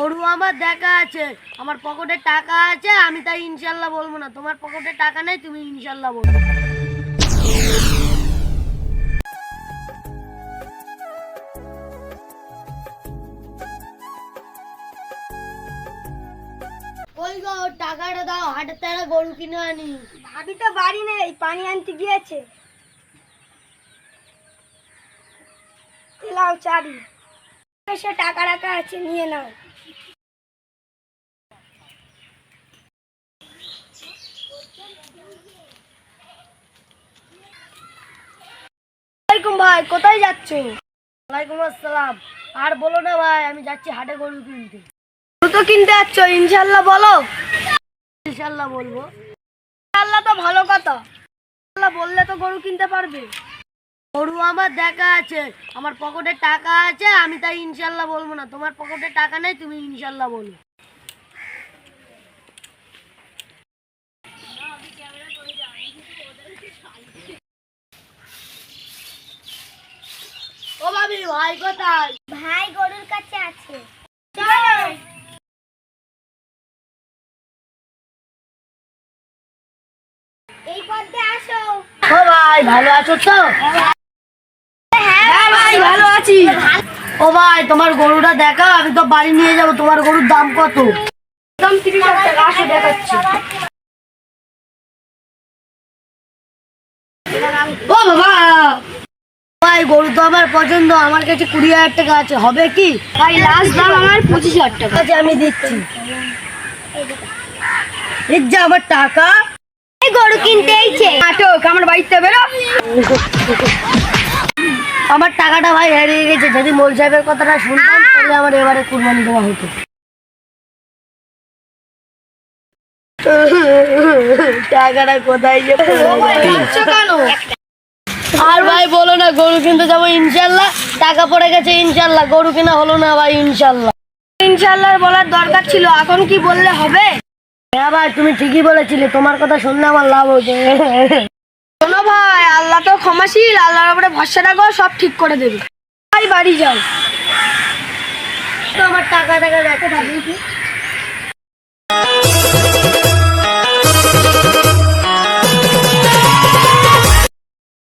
গরু আমার দেখা আছে, আমার পকেটে টাকা আছে, আমি তাই ইনশাল্লাহ বলবো না। তোমার পকেটে টাকা নেই, তুমি ইনশাল্লাহ বলবো। ওই গো, টাকাটা দাও, হাটের টাকা গরু কিনে আনি। ভাবি তো বাড়ি নেই, পানি আনতে গিয়েছে। লাও চাবি, সে টাকা রাখা আছে, নিয়ে নাও। ওয়ালাইকুম ভাই, কোথায় যাচ্ছ? ওয়ালাইকুম আসসালাম। আর বলো না ভাই, আমি যাচ্ছি হাটে গরু কিনতে। গরু তো কিনতে যাচ্ছ, ইনশাল্লাহ বলো। ইনশাল্লাহ বলবো। ইনশাল্লাহ তো ভালো কথা, ইনশাল্লাহ বললে তো গরু কিনতে পারবে। গরু আমার দেখা আছে, আমার পকেটে টাকা আছে, আমি তাই ইনশাল্লাহ বলবো না। তোমার পকেটে টাকা নেই, তুমি ইনশাল্লাহ বলো। ও ভাবি, ভাই কোথায়? ভাই গরুর কাছে আছে, চলো। এই পথে আসো। ও ভাই, ভালো আছো তো? হ্যাঁ ভাই, ভালো আছি। ও ভাই, তোমার গরুটা দেখা, আমি তো বাড়ি নিয়ে যাবো। তোমার গরুর দাম কত? দাম 30,000 টাকা, আসো দেখাচ্ছি। ও বাবা ভাই, গরু তো আমার পছন্দ, আমার কাছে 20,000 টাকা আছে, হবে কি? ভাই লাস্ট দাম আমার 25,000 টাকা। আচ্ছা, আমি দিচ্ছি। এই যে আমার টাকা। এই গরু কিনতে এইছে, নাটক, আমার বাড়িতে বেরো। আমার টাকাটা ভাই হারিয়ে গেছে। যদি মোল সাহেবের কথাটা শুনতাম, তাহলে আমার এবারে কুরবানি দেওয়া হতো। টাকাটা কোথায় যে যাচ্ছ কেন? আর ভাই বলো না, গরু কিনতে যাবো ইনশাল্লাহ। টাকা পড়ে গেছে ইনশাল্লাহ, গরু কিনা হলো না ভাই ইনশাল্লাহ। ইনশাল্লাহ বলার দরকার ছিল, এখন কি বললে হবে? হ্যাঁ ভাই, তুমি ঠিকই বলেছিলে, তোমার কথা শুনলে আমার লাভ হতো। শোনো ভাই, আল্লাহ তো ক্ষমাশীল, আল্লাহর উপরে ভরসা রাখো, সব ঠিক করে দেবে। ভাই বাড়ি যাও। তো আমার টাকা দেখো ভাবি।